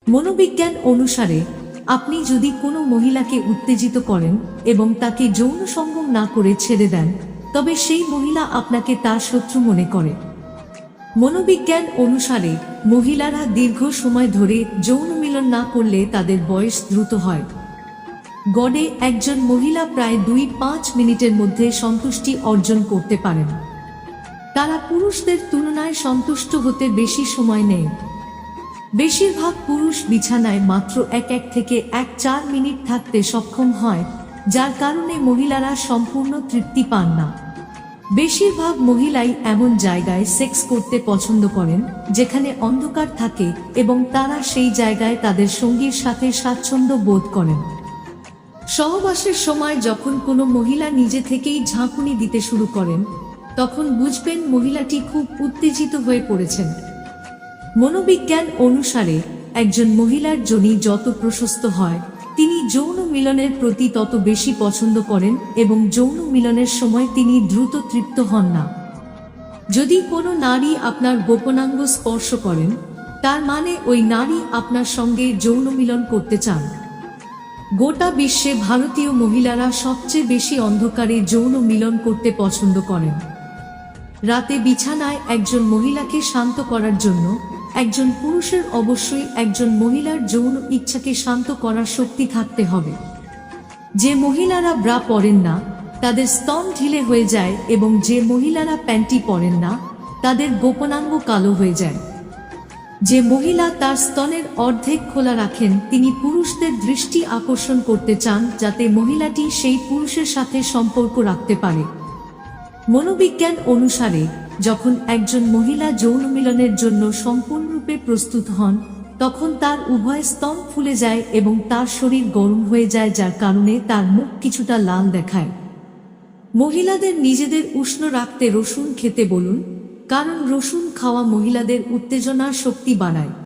মনোবিজ্ঞান অনুসারে আপনি যদি কোনো মহিলাকে উত্তেজিত করেন এবং তাকে যৌন সঙ্গম না করে ছেড়ে দেন, তবে সেই মহিলা আপনাকে তার শত্রু মনে করে। মনোবিজ্ঞান অনুসারে মহিলারা দীর্ঘ সময় ধরে যৌন মিলন না করলে তাদের বয়স দ্রুত হয়। গড়ে একজন মহিলা প্রায় 2-5 মিনিটের মধ্যে সন্তুষ্টি অর্জন করতে পারেন। তারা পুরুষদের তুলনায় সন্তুষ্ট হতে বেশি সময় নেয়। বেশিরভাগ পুরুষ বিছানায় মাত্র 1 থেকে 4 মিনিট থাকতে সক্ষম হয়, যার কারণে মহিলারা সম্পূর্ণ তৃপ্তি পান না। বেশিরভাগ মহিলাই এমন জায়গায় সেক্স করতে পছন্দ করেন যেখানে অন্ধকার থাকে এবং তারা সেই জায়গায় তাদের সঙ্গীর সাথে স্বাচ্ছন্দ্য বোধ করেন। সহবাসের সময় যখন কোনো মহিলা নিজে থেকেই ঝাঁকুনি দিতে শুরু করেন, তখন বুঝবেন মহিলাটি খুব উত্তেজিত হয়ে পড়েছেন। মনোবিজ্ঞান অনুসারে একজন মহিলার যোনি যত প্রশস্ত হয়, তিনি যৌন মিলনের প্রতি তত বেশি পছন্দ করেন এবং যৌন মিলনের সময় তিনি দ্রুত তৃপ্ত হন না। যদি কোনো নারী আপনার গোপনাঙ্গ স্পর্শ করেন, তার মানে ওই নারী আপনার সঙ্গে যৌন মিলন করতে চান। গোটা বিশ্বে ভারতীয় মহিলারা সবচেয়ে বেশি অন্ধকারে যৌন মিলন করতে পছন্দ করেন। রাতে বিছানায় একজন মহিলাকে শান্ত করার জন্য একজন পুরুষের অবশ্যই একজন মহিলার যৌন ইচ্ছাকে শান্ত করার শক্তি থাকতে হবে। যে মহিলারা ব্রা পরেন না, তাদের স্তন ঢিলে হয়ে যায় এবং যে মহিলারা প্যান্টি পরেন না, তাদের গোপনাঙ্গ কালো হয়ে যায়। যে মহিলা তার স্তনের অর্ধেক খোলা রাখেন, তিনি পুরুষদের দৃষ্টি আকর্ষণ করতে চান যাতে মহিলাটি সেই পুরুষের সাথে সম্পর্ক রাখতে পারে। মনোবিজ্ঞান অনুসারে যখন একজন মহিলা যৌন মিলনের জন্য সম্পূর্ণরূপে প্রস্তুত হন, তখন তার উভয় স্তন ফুলে যায় এবং তার শরীর গরম হয়ে যায়, যার কারণে তার মুখ কিছুটা লাল দেখায়। মহিলাদের নিজেদের উষ্ণ রাখতে রসুন খেতে বলুন, কারণ রসুন খাওয়া মহিলাদের উত্তেজনার শক্তি বাড়ায়।